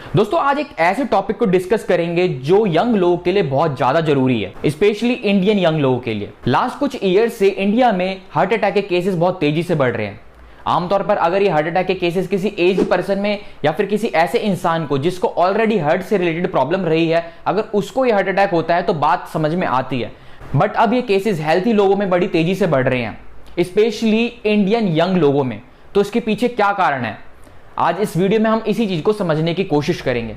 दोस्तों आज एक ऐसे टॉपिक को डिस्कस करेंगे जो यंग लोगों के लिए बहुत ज्यादा जरूरी है, स्पेशली इंडियन यंग लोगों के लिए। लास्ट कुछ ईयर से इंडिया में हार्ट अटैक के केसेस बहुत तेजी से बढ़ रहे हैं। आमतौर पर अगर ये हार्ट अटैक के केसेस किसी एज्ड पर्सन में या फिर किसी ऐसे इंसान को जिसको ऑलरेडी हार्ट से रिलेटेड प्रॉब्लम रही है, अगर उसको ये हार्ट अटैक होता है तो बात समझ में आती है। बट अब ये केसेस हेल्थी लोगों में बड़ी तेजी से बढ़ रहे हैं, स्पेशली इंडियन यंग लोगों में। तो इसके पीछे क्या कारण है, आज इस वीडियो में हम इसी चीज को समझने की कोशिश करेंगे।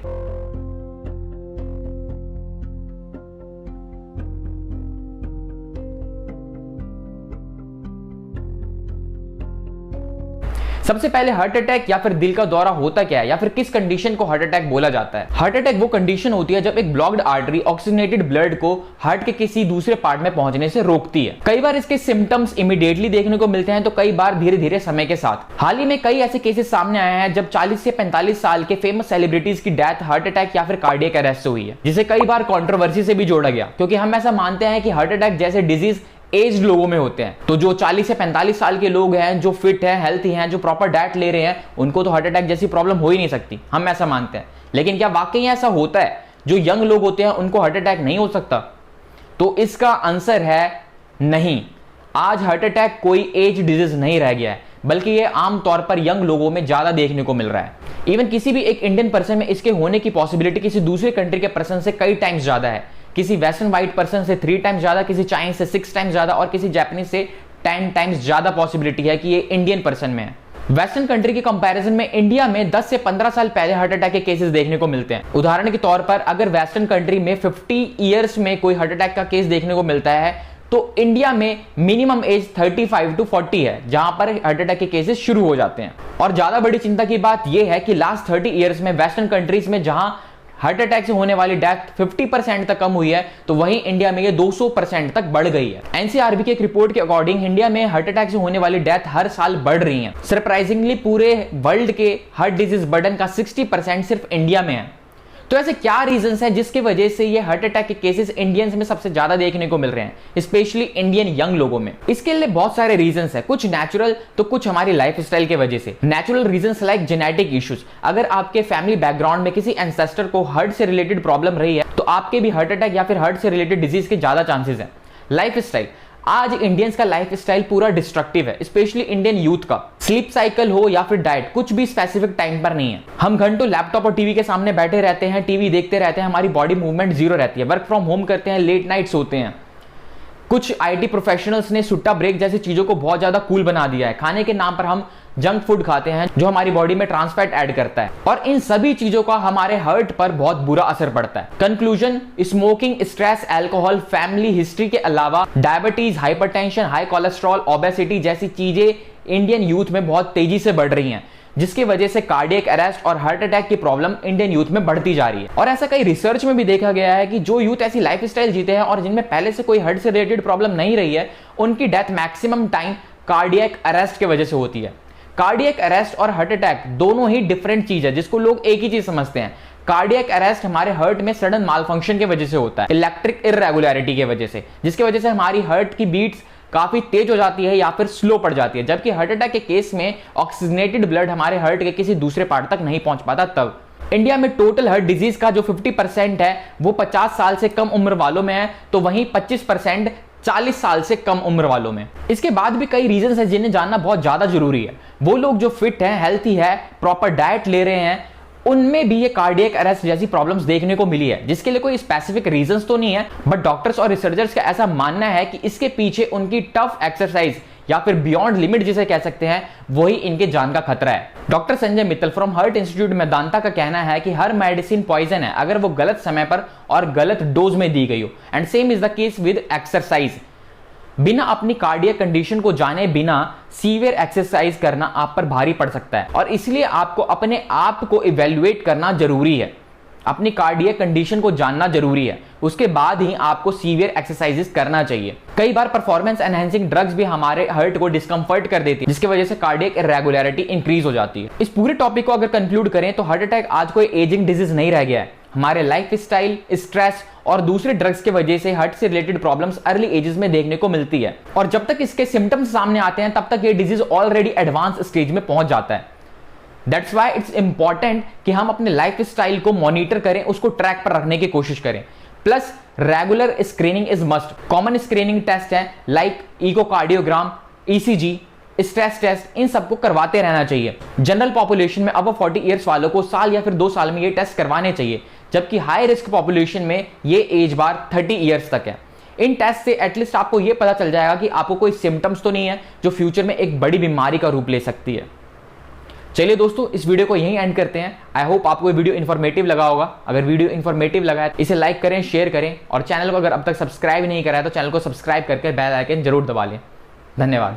सबसे पहले हार्ट अटैक या फिर दिल का दौरा होता क्या है, या फिर किस कंडीशन को हार्ट अटैक बोला जाता है। हार्ट अटैक वो कंडीशन होती है जब एक ब्लॉक्ड आर्टरी ऑक्सीजनेटेड ब्लड को हार्ट के किसी दूसरे पार्ट में पहुंचने से रोकती है। कई बार इसके सिम्टम्स इमीडिएटली देखने को मिलते हैं, तो कई बार धीरे धीरे समय के साथ। हाल ही में कई ऐसे केसेस सामने आए हैं जब 40 से 45 साल के फेमस सेलिब्रिटीज की डेथ हार्ट अटैक या फिर कार्डियक अरेस्ट से हुई है, जिसे कई बार कंट्रोवर्सी से भी जोड़ा गया, क्योंकि हम ऐसा मानते हैं कि हार्ट अटैक जैसे डिजीज एज लोगों में होते हैं। तो जो 40 से 45 साल के लोग हैं, जो फिट हैं, हेल्थी हैं, जो प्रॉपर डाइट ले रहे हैं, उनको तो हार्ट अटैक जैसी प्रॉब्लम हो ही नहीं सकती, हम ऐसा मानते हैं। लेकिन क्या वाकई ऐसा होता है, जो यंग लोग होते हैं उनको हार्ट अटैक नहीं हो सकता? तो इसका आंसर है नहीं। आज हार्ट अटैक कोई एज डिजीज नहीं रह गया है, बल्कि ये आमतौर पर यंग लोगों में ज्यादा देखने को मिल रहा है। इवन किसी भी एक इंडियन पर्सन में इसके होने की पॉसिबिलिटी किसी दूसरे कंट्री के पर्सन से कई टाइम्स ज्यादा है। किसी वेस्टर्न वाइट पर्सन से 3 टाइम्स ज्यादा, किसी चाइनीज से 6 टाइम्स ज्यादा और किसी जापानीज से 10 टाइम्स ज्यादा पॉसिबिलिटी है कि ये इंडियन पर्सन में है। वेस्टर्न कंट्री के कंपैरिजन में इंडिया में 10 से 15 साल पहले हार्ट अटैक के केसेस देखने को मिलते हैं। उदाहरण के तौर पर अगर वेस्टर्न कंट्री में 50 ईयर्स में कोई हार्ट अटैक का केस देखने को मिलता है, तो इंडिया में मिनिमम एज 35 to 40 है, जहां पर हार्ट अटैक के केसेस शुरू हो जाते हैं। और ज्यादा बड़ी चिंता की बात यह है कि लास्ट 30 ईयर्स में वेस्टर्न कंट्रीज में जहां हार्ट अटैक से होने वाली डेथ 50% तक कम हुई है, तो वहीं इंडिया में ये 200% तक बढ़ गई है। एनसीआरबी की एक रिपोर्ट के अकॉर्डिंग इंडिया में हार्ट अटैक से होने वाली डेथ हर साल बढ़ रही है। सरप्राइजिंगली पूरे वर्ल्ड के हार्ट डिजीज बर्डन का 60% सिर्फ इंडिया में है। तो ऐसे क्या रीजंस हैं जिसकी वजह से ये हार्ट अटैक के केसेस इंडियंस में सबसे ज्यादा देखने को मिल रहे हैं, स्पेशली इंडियन यंग लोगों में? इसके लिए बहुत सारे रीजंस हैं, कुछ नेचुरल तो कुछ हमारी लाइफस्टाइल के वजह से। Natural reasons like genetic issues. अगर आपके फैमिली बैकग्राउंड में किसी एंसेस्टर को हार्ट से रिलेटेड प्रॉब्लम रही है, तो आपके भी हार्ट अटैक या फिर हार्ट से रिलेटेड डिजीज के ज्यादा चांसेस हैं। लाइफस्टाइल। आज इंडियंस का लाइफस्टाइल पूरा डिस्ट्रक्टिव है, स्पेशली इंडियन यूथ का। स्लीप साइकिल हो या फिर डाइट, कुछ भी स्पेसिफिक टाइम पर नहीं है। हम घंटों लैपटॉप और टीवी के सामने बैठे रहते हैं, टीवी देखते रहते हैं, हमारी बॉडी मूवमेंट जीरो रहती है। वर्क फ्रॉम होम करते हैं, लेट नाइट सोते हैं। कुछ आईटी प्रोफेशनल्स ने सुट्टा ब्रेक जैसी चीजों को बहुत ज्यादा कूल बना दिया है। खाने के नाम पर हम जंक फूड खाते हैं जो हमारी बॉडी में ट्रांस फैट ऐड करता है, और इन सभी चीजों का हमारे हार्ट पर बहुत बुरा असर पड़ता है। Conclusion, smoking, stress, alcohol, family history के अलावा diabetes, hypertension, high cholesterol, obesity जैसी चीजें इंडियन यूथ में बहुत तेजी से बढ़ रही हैं, जिसकी वजह से कार्डियक अरेस्ट और हार्ट अटैक की प्रॉब्लम इंडियन यूथ में बढ़ती जा रही है। और ऐसा कई रिसर्च में भी देखा गया है कि जो यूथ ऐसी लाइफस्टाइल जीते हैं और जिनमें पहले से कोई हार्ट से रिलेटेड प्रॉब्लम नहीं रही है, उनकी death maximum time cardiac arrest की वजह से होती है। कार्डियक अरेस्ट और हार्ट अटैक दोनों ही डिफरेंट चीज है, जिसको लोग एक ही चीज समझते हैं। कार्डियक अरेस्ट हमारे हार्ट में सडन माल फंक्शन की वजह से होता है, इलेक्ट्रिक इरेगुलरिटी की वजह से, जिसकी वजह से हमारी हार्ट की बीट्स काफी तेज हो जाती है या फिर स्लो पड़ जाती है। जबकि हार्ट अटैक के केस में ऑक्सीजनेटेड ब्लड हमारे हार्ट के किसी दूसरे पार्ट तक नहीं पहुंच पाता। तब इंडिया में टोटल हार्ट डिजीज का जो 50% है वो 50 साल से कम उम्र वालों में है, तो वहीं 25% 40 साल से कम उम्र वालों में। इसके बाद भी कई रीजंस हैं जिन्हें जानना बहुत ज्यादा जरूरी है। वो लोग जो फिट हैं, हेल्थी है, प्रॉपर डाइट ले रहे हैं, उनमें भी ये कार्डियक अरेस्ट जैसी प्रॉब्लम्स देखने को मिली है, जिसके लिए कोई स्पेसिफिक रीजंस तो नहीं है, बट डॉक्टर्स और रिसर्चर्स का ऐसा मानना है कि इसके पीछे उनकी टफ एक्सरसाइज या फिर बियॉन्ड लिमिट जिसे कह सकते हैं, वही इनके जान का खतरा है। Doctor Sanjay Mittal from heart institute Medanta का कहना है कि हर मेडिसिन पॉइजन है अगर वो गलत समय पर और गलत डोज में दी गई हो, and same is the case with exercise. बिना अपनी कार्डियक कंडीशन को जाने बिना सीवियर एक्सरसाइज करना आप पर भारी पड़ सकता है, और इसलिए आपको अपने आप को इवैल्यूएट करना जरूरी है। अपनी कार्डियक कंडीशन को जानना जरूरी है, उसके बाद ही आपको सीवियर एक्सरसाइजेस करना चाहिए। कई बार परफॉर्मेंस एनहांसिंग ड्रग्स भी हमारे हार्ट को डिस्कंफर्ट कर देती है, जिसकी वजह से कार्डियक इरेगुलरिटी इंक्रीज हो जाती है। इस पूरे टॉपिक को अगर कंक्लूड करें तो हार्ट अटैक आज कोई एजिंग डिजीज नहीं रह गया है। हमारे लाइफस्टाइल, स्ट्रेस और दूसरे ड्रग्स की वजह से हार्ट से रिलेटेड प्रॉब्लम्स अर्ली एजेस में देखने को मिलती है, और जब तक इसके सिम्टम्स सामने आते हैं तब तक ये डिजीज ऑलरेडी एडवांस स्टेज में पहुंच जाता है। दैट्स वाई इट्स इंपॉर्टेंट कि हम अपने लाइफ स्टाइल को मॉनिटर करें, उसको ट्रैक पर रखने की कोशिश करें। Plus regular screening is must. Common screening test है like echocardiogram, ECG, stress test, इन सबको करवाते रहना चाहिए। जनरल पॉपुलेशन में अबव 40 ईयर्स वालों को साल या फिर 2 साल में ये टेस्ट करवाने चाहिए, जबकि हाई रिस्क पॉपुलेशन में ये एज बार 30 ईयर्स तक है। इन टेस्ट से एटलीस्ट आपको ये पता चल जाएगा कि आपको कोई सिम्टम्स तो नहीं है जो फ्यूचर में एक बड़ी बीमारी का रूप ले सकती है। चलिए दोस्तों, इस वीडियो को यहीं एंड करते हैं। आई होप आपको ये वीडियो इन्फॉर्मेटिव लगा होगा। अगर वीडियो इन्फॉर्मेटिव लगा है इसे लाइक करें, शेयर करें, और चैनल को अगर अब तक सब्सक्राइब नहीं करा है तो चैनल को सब्सक्राइब करके बेल आइकन जरूर दबा लें। धन्यवाद।